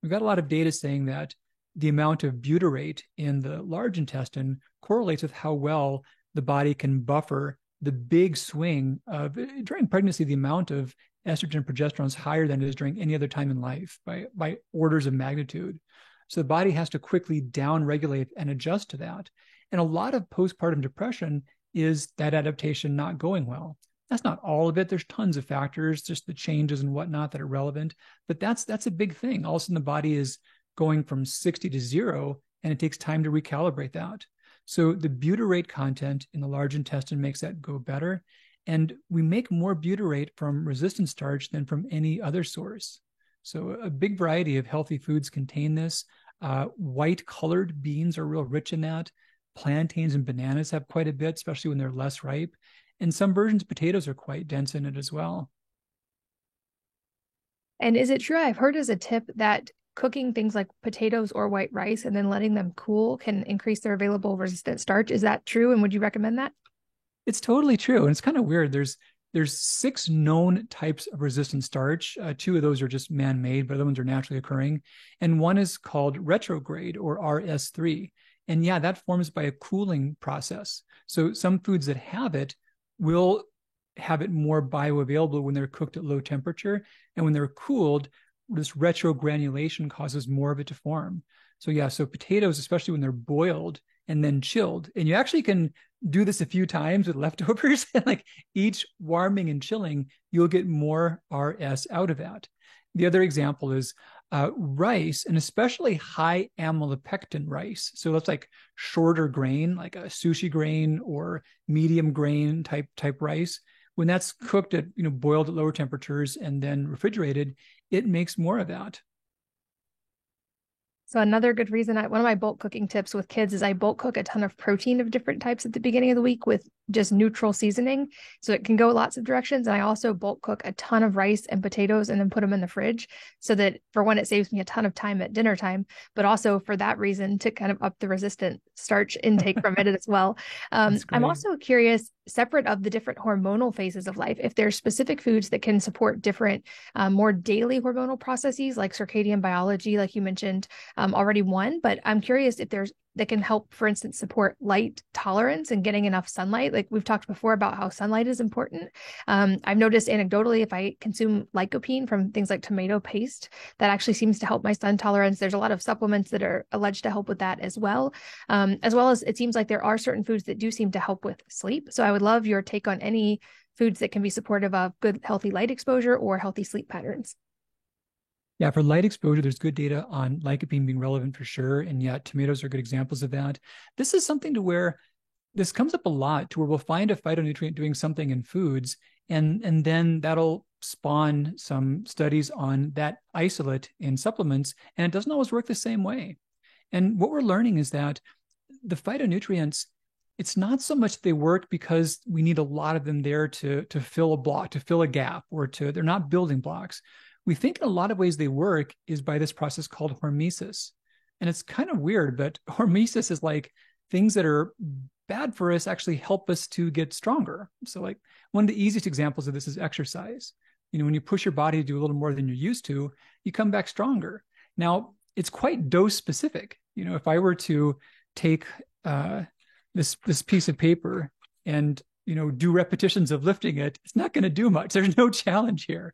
We've got a lot of data saying that the amount of butyrate in the large intestine correlates with how well the body can buffer the big swing of during pregnancy, the amount of estrogen and progesterone is higher than it is during any other time in life by orders of magnitude. So the body has to quickly down regulate and adjust to that. And a lot of postpartum depression is that adaptation not going well. That's not all of it. There's tons of factors, just the changes and whatnot that are relevant. But that's a big thing. All of a sudden, the body is going from 60 to 0, and it takes time to recalibrate that. So the butyrate content in the large intestine makes that go better. And we make more butyrate from resistant starch than from any other source. So a big variety of healthy foods contain this. White colored beans are real rich in that. Plantains and bananas have quite a bit, especially when they're less ripe. And some versions, potatoes are quite dense in it as well. And is it true? I've heard as a tip that cooking things like potatoes or white rice and then letting them cool can increase their available resistant starch. Is that true? And would you recommend that? It's totally true. And it's kind of weird. There's 6 known types of resistant starch. 2 of those are just man-made, but other ones are naturally occurring. And one is called retrograde, or RS3. And yeah, that forms by a cooling process. So some foods that have it will have it more bioavailable when they're cooked at low temperature. And when they're cooled, this retrogranulation causes more of it to form. So yeah, so potatoes, especially when they're boiled and then chilled, and you actually can do this a few times with leftovers, and like each warming and chilling, you'll get more RS out of that. The other example is rice, and especially high amylopectin rice. So that's like shorter grain, like a sushi grain or medium grain type rice. When that's cooked at, boiled at lower temperatures and then refrigerated, it makes more of that. So another good reason, one of my bulk cooking tips with kids is I bulk cook a ton of protein of different types at the beginning of the week with just neutral seasoning. So it can go lots of directions. And I also bulk cook a ton of rice and potatoes and then put them in the fridge so that for one, it saves me a ton of time at dinner time, but also for that reason to kind of up the resistant starch intake from it as well. I'm also curious, separate of the different hormonal phases of life, if there's specific foods that can support different, more daily hormonal processes like circadian biology, like you mentioned, already one, but I'm curious if there's that can help, for instance, support light tolerance and getting enough sunlight. Like we've talked before about how sunlight is important. I've noticed anecdotally, if I consume lycopene from things like tomato paste, that actually seems to help my sun tolerance. There's a lot of supplements that are alleged to help with that as well. As well as it seems like there are certain foods that do seem to help with sleep. So I would love your take on any foods that can be supportive of good, healthy light exposure or healthy sleep patterns. Yeah, for light exposure, there's good data on lycopene being relevant for sure. And yet tomatoes are good examples of that. This is something to where this comes up a lot to where we'll find a phytonutrient doing something in foods, and then that'll spawn some studies on that isolate in supplements, and it doesn't always work the same way. And what we're learning is that the phytonutrients, it's not so much they work because we need a lot of them there to fill a block, to fill a gap, or they're not building blocks. We think in a lot of ways they work is by this process called hormesis. And it's kind of weird, but hormesis is like things that are bad for us actually help us to get stronger. So like one of the easiest examples of this is exercise. When you push your body to do a little more than you're used to, you come back stronger. Now, it's quite dose specific. If I were to take this piece of paper and, do repetitions of lifting it, it's not going to do much. There's no challenge here.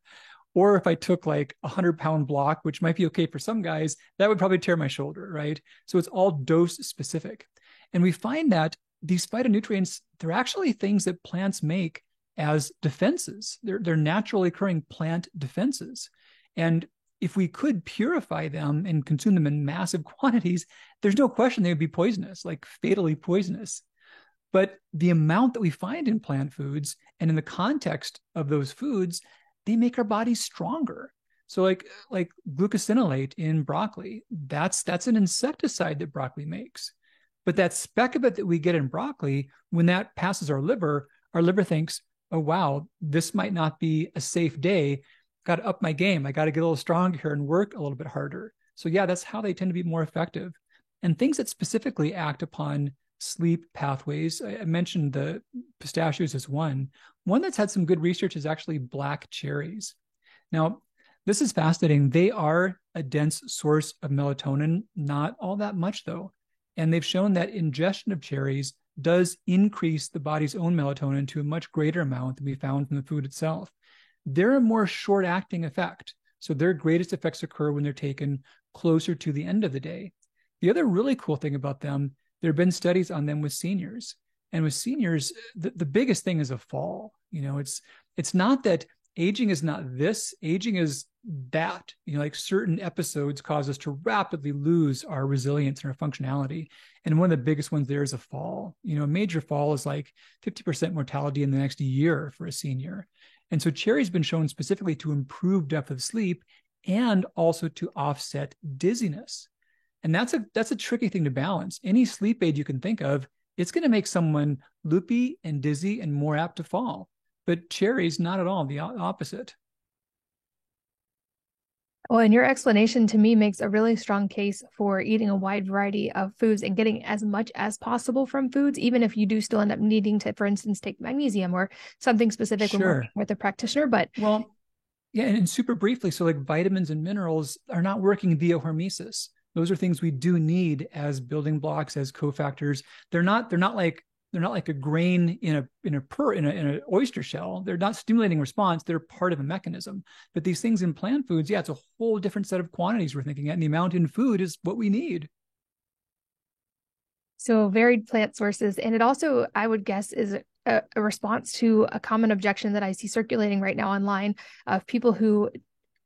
Or if I took like 100-pound block, which might be okay for some guys, that would probably tear my shoulder, right? So it's all dose specific. And we find that these phytonutrients, they're actually things that plants make as defenses. They're naturally occurring plant defenses. And if we could purify them and consume them in massive quantities, there's no question they would be poisonous, like fatally poisonous. But the amount that we find in plant foods and in the context of those foods, they make our bodies stronger. So like glucosinolate in broccoli, that's an insecticide that broccoli makes. But that speck of it that we get in broccoli, when that passes our liver thinks, oh, wow, this might not be a safe day. Got to up my game. I got to get a little stronger here and work a little bit harder. So yeah, that's how they tend to be more effective. And things that specifically act upon sleep pathways. I mentioned the pistachios as one. One that's had some good research is actually black cherries. Now, this is fascinating. They are a dense source of melatonin, not all that much though. And they've shown that ingestion of cherries does increase the body's own melatonin to a much greater amount than we found from the food itself. They're a more short-acting effect. So their greatest effects occur when they're taken closer to the end of the day. The other really cool thing about them, there have been studies on them with seniors. And with seniors, the biggest thing is a fall. It's not that aging is not this, aging is that. Like certain episodes cause us to rapidly lose our resilience and our functionality. And one of the biggest ones there is a fall. A major fall is like 50% mortality in the next year for a senior. And so cherry's been shown specifically to improve depth of sleep and also to offset dizziness. And that's a tricky thing to balance. Any sleep aid you can think of, it's going to make someone loopy and dizzy and more apt to fall. But cherry's not at all the opposite. Well, and your explanation to me makes a really strong case for eating a wide variety of foods and getting as much as possible from foods, even if you do still end up needing to, for instance, take magnesium or something specific when working with a practitioner. But well, yeah, and super briefly, so like vitamins and minerals are not working via hormesis. Those are things we do need as building blocks, as cofactors. They're not like a grain in an oyster shell. They're not stimulating response. They're part of a mechanism. But these things in plant foods, yeah, it's a whole different set of quantities we're thinking at. And the amount in food is what we need. So varied plant sources. And it also, I would guess, is a response to a common objection that I see circulating right now online of people who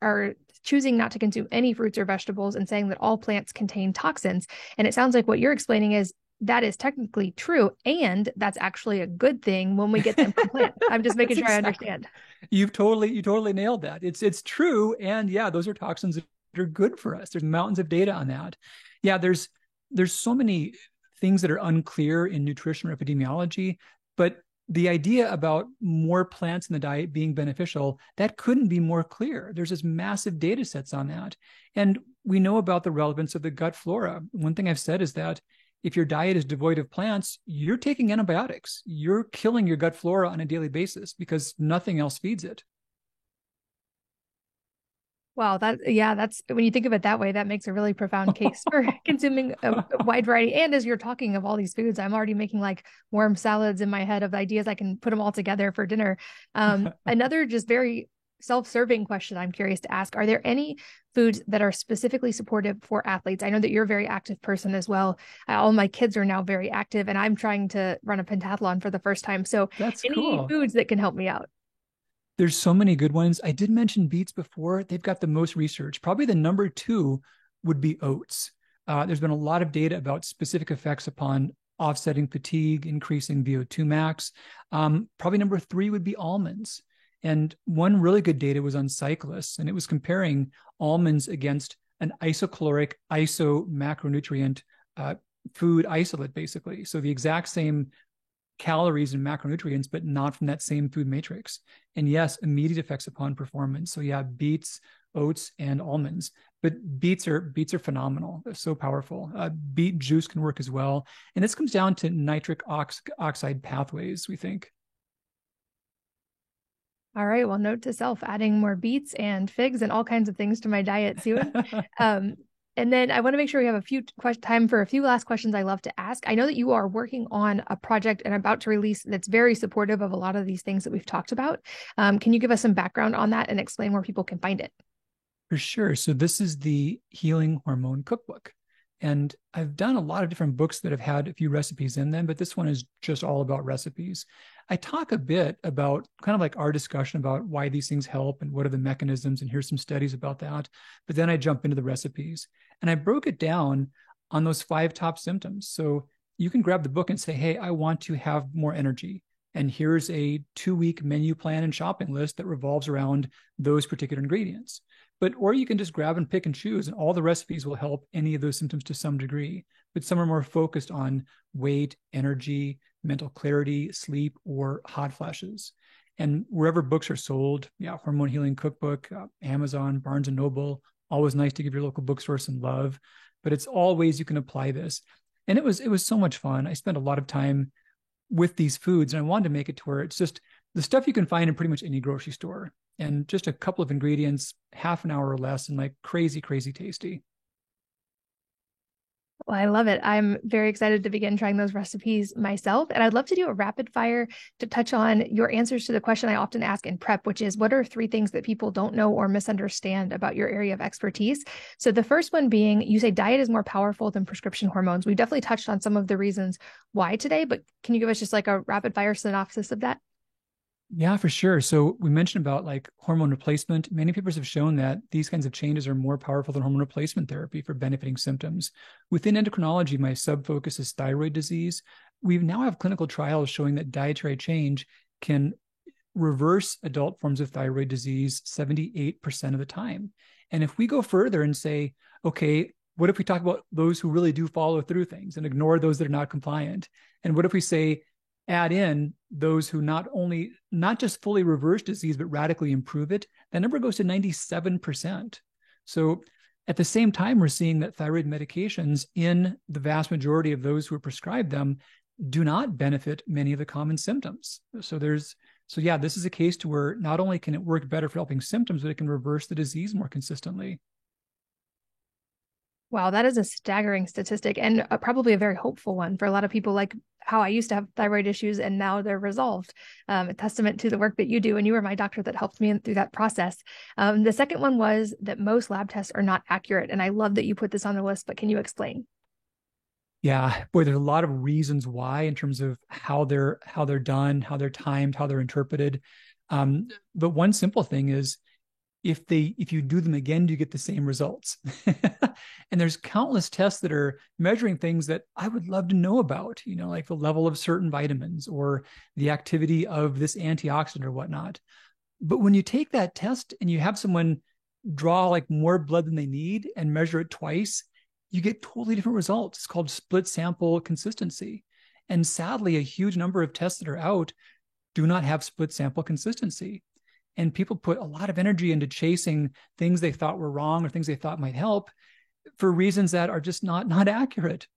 are choosing not to consume any fruits or vegetables and saying that all plants contain toxins. And it sounds like what you're explaining is that is technically true. And that's actually a good thing when we get them from plants. I'm just making sure I understand. You totally nailed that. It's true. And yeah, those are toxins that are good for us. There's mountains of data on that. Yeah, there's so many things that are unclear in nutrition or epidemiology, but the idea about more plants in the diet being beneficial, that couldn't be more clear. There's just massive data sets on that. And we know about the relevance of the gut flora. One thing I've said is that if your diet is devoid of plants, you're taking antibiotics. You're killing your gut flora on a daily basis because nothing else feeds it. Wow, that's when you think of it that way, that makes a really profound case for consuming a wide variety. And as you're talking of all these foods, I'm already making like warm salads in my head of ideas I can put them all together for dinner. Another just very self-serving question I'm curious to ask: are there any foods that are specifically supportive for athletes? I know that you're a very active person as well. All my kids are now very active, and I'm trying to run a pentathlon for the first time. So, that's any cool. foods that can help me out? There's so many good ones. I did mention beets before. They've got the most research. Probably the number 2 would be oats. There's been a lot of data about specific effects upon offsetting fatigue, increasing VO2 max. Probably number 3 would be almonds. And one really good data was on cyclists, and it was comparing almonds against an isocaloric isomacronutrient food isolate, basically. So the exact same calories and macronutrients, but not from that same food matrix. And yes, immediate effects upon performance. So yeah, beets, oats, and almonds. But beets are phenomenal. They're so powerful. Beet juice can work as well. And this comes down to nitric oxide pathways, we think. All right. Well, note to self, adding more beets and figs and all kinds of things to my diet soon. And then I want to make sure we have time for a few last questions I love to ask. I know that you are working on a project and about to release that's very supportive of a lot of these things that we've talked about. Can you give us some background on that and explain where people can find it? For sure. So this is the Healing Hormone Cookbook. And I've done a lot of different books that have had a few recipes in them, but this one is just all about recipes. I talk a bit about kind of like our discussion about why these things help and what are the mechanisms, and here's some studies about that. But then I jump into the recipes, and I broke it down on those 5 top symptoms. So you can grab the book and say, hey, I want to have more energy. And here's a 2-week menu plan and shopping list that revolves around those particular ingredients. Or you can just grab and pick and choose, and all the recipes will help any of those symptoms to some degree. But some are more focused on weight, energy, mental clarity, sleep, or hot flashes. And wherever books are sold, Hormone Healing Cookbook, Amazon, Barnes and Noble, always nice to give your local bookstore some love. But it's all ways you can apply this. And it was so much fun. I spent a lot of time with these foods, and I wanted to make it to where it's just the stuff you can find in pretty much any grocery store, and just a couple of ingredients, half an hour or less, and like crazy, crazy tasty. Well, I love it. I'm very excited to begin trying those recipes myself. And I'd love to do a rapid fire to touch on your answers to the question I often ask in prep, which is what are three things that people don't know or misunderstand about your area of expertise? So the first one being you say diet is more powerful than prescription hormones. We've definitely touched on some of the reasons why today, but can you give us just like a rapid fire synopsis of that? Yeah, for sure. So we mentioned about like hormone replacement. Many papers have shown that these kinds of changes are more powerful than hormone replacement therapy for benefiting symptoms. Within endocrinology, my sub-focus is thyroid disease. We now have clinical trials showing that dietary change can reverse adult forms of thyroid disease 78% of the time. And if we go further and say, okay, what if we talk about those who really do follow through things and ignore those that are not compliant? And what if we say, add in those who not just fully reverse disease, but radically improve it? That number goes to 97%. So at the same time, we're seeing that thyroid medications in the vast majority of those who are prescribed them do not benefit many of the common symptoms. So yeah, this is a case to where not only can it work better for helping symptoms, but it can reverse the disease more consistently. Wow, that is a staggering statistic and probably a very hopeful one for a lot of people, like how I used to have thyroid issues and now they're resolved. A testament to the work that you do. And you were my doctor that helped me through that process. The second one was that most lab tests are not accurate. And I love that you put this on the list, but can you explain? Yeah, boy, there's a lot of reasons why in terms of how they're done, how they're timed, how they're interpreted. But one simple thing is if you do them again, you get the same results. And there's countless tests that are measuring things that I would love to know about, like the level of certain vitamins or the activity of this antioxidant or whatnot. But when you take that test and you have someone draw like more blood than they need and measure it twice, you get totally different results. It's called split sample consistency. And sadly, a huge number of tests that are out do not have split sample consistency. And people put a lot of energy into chasing things they thought were wrong or things they thought might help for reasons that are just not accurate.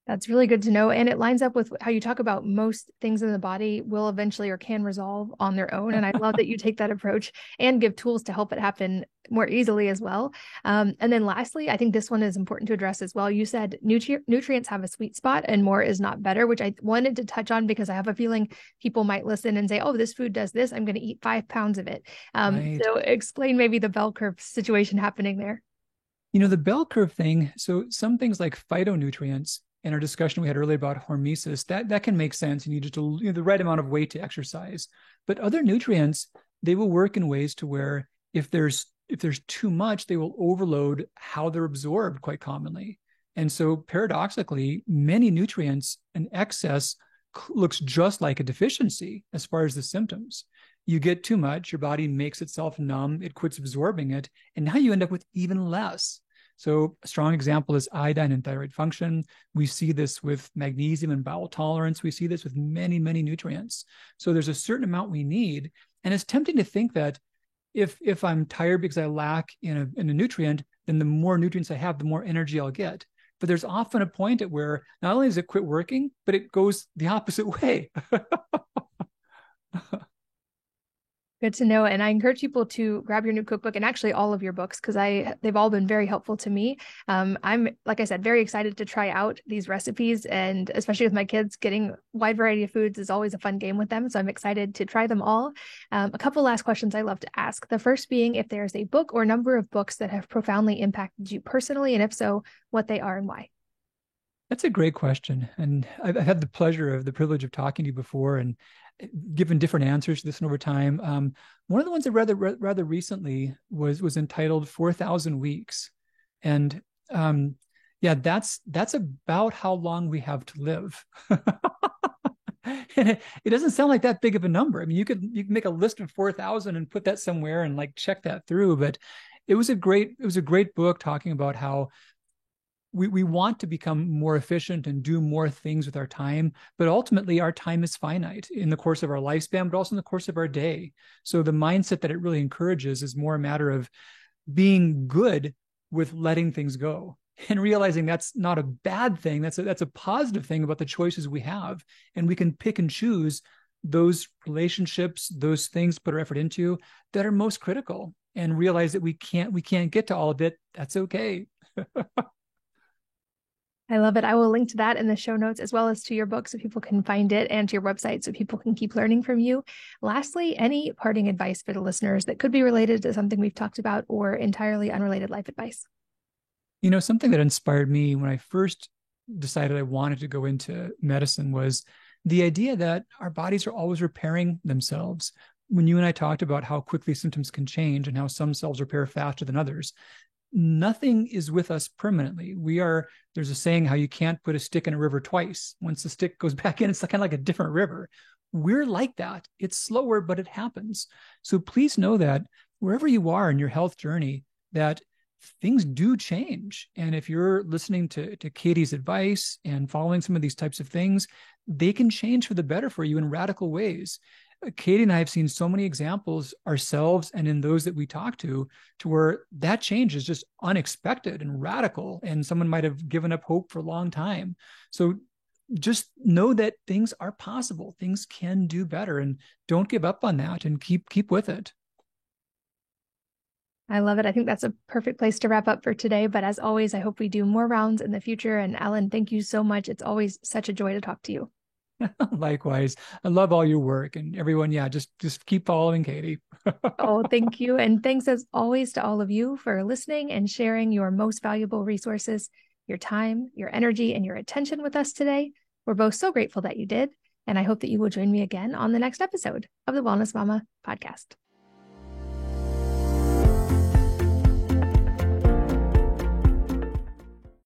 That's really good to know. And it lines up with how you talk about most things in the body will eventually or can resolve on their own. And I love that you take that approach and give tools to help it happen more easily as well. And then lastly, I think this one is important to address as well. You said nutrients have a sweet spot and more is not better, which I wanted to touch on because I have a feeling people might listen and say, oh, this food does this. I'm going to eat 5 pounds of it. Right. So explain maybe the bell curve situation happening there. The bell curve thing. So some things like phytonutrients in our discussion we had earlier about hormesis, that can make sense. You need just the right amount of weight to exercise. But other nutrients, they will work in ways to where if there's too much, they will overload how they're absorbed quite commonly. And so paradoxically, many nutrients, an excess looks just like a deficiency as far as the symptoms. You get too much, your body makes itself numb, it quits absorbing it, and now you end up with even less. So a strong example is iodine and thyroid function. We see this with magnesium and bowel tolerance. We see this with many, many nutrients. So there's a certain amount we need. And it's tempting to think that if I'm tired because I lack in a nutrient, then the more nutrients I have, the more energy I'll get. But there's often a point at where not only does it quit working, but it goes the opposite way. Good to know. And I encourage people to grab your new cookbook and actually all of your books because they've all been very helpful to me. I'm, like I said, very excited to try out these recipes, and especially with my kids, getting a wide variety of foods is always a fun game with them. So I'm excited to try them all. A couple last questions I love to ask. The first being if there's a book or number of books that have profoundly impacted you personally, and if so, what they are and why. That's a great question. And I've had the privilege of talking to you before and given different answers to this over time. One of the ones I read rather recently was entitled 4,000 Weeks. And yeah, that's about how long we have to live. And it doesn't sound like that big of a number. I mean, you could make a list of 4,000 and put that somewhere and like check that through. But it was a great book talking about how we want to become more efficient and do more things with our time, but ultimately our time is finite in the course of our lifespan, but also in the course of our day. So the mindset that it really encourages is more a matter of being good with letting things go and realizing that's not a bad thing. That's a positive thing about the choices we have. And we can pick and choose those relationships, those things put our effort into that are most critical, and realize that we can't get to all of it. That's okay. I love it. I will link to that in the show notes as well as to your book so people can find it and to your website so people can keep learning from you. Lastly, any parting advice for the listeners that could be related to something we've talked about or entirely unrelated life advice? Something that inspired me when I first decided I wanted to go into medicine was the idea that our bodies are always repairing themselves. When you and I talked about how quickly symptoms can change and how some cells repair faster than others, nothing is with us permanently. There's a saying how you can't put a stick in a river twice. Once the stick goes back in, it's kind of like a different river. We're like that. It's slower, but it happens. So please know that wherever you are in your health journey, that things do change. And if you're listening to Katie's advice and following some of these types of things, they can change for the better for you in radical ways. Katie and I have seen so many examples ourselves and in those that we talk to where that change is just unexpected and radical, and someone might have given up hope for a long time. So just know that things are possible. Things can do better, and don't give up on that, and keep with it. I love it. I think that's a perfect place to wrap up for today. But as always, I hope we do more rounds in the future. And Alan, thank you so much. It's always such a joy to talk to you. Likewise. I love all your work, and everyone, yeah, just keep following Katie. Oh, thank you. And thanks as always to all of you for listening and sharing your most valuable resources, your time, your energy, and your attention with us today. We're both so grateful that you did. And I hope that you will join me again on the next episode of the Wellness Mama podcast.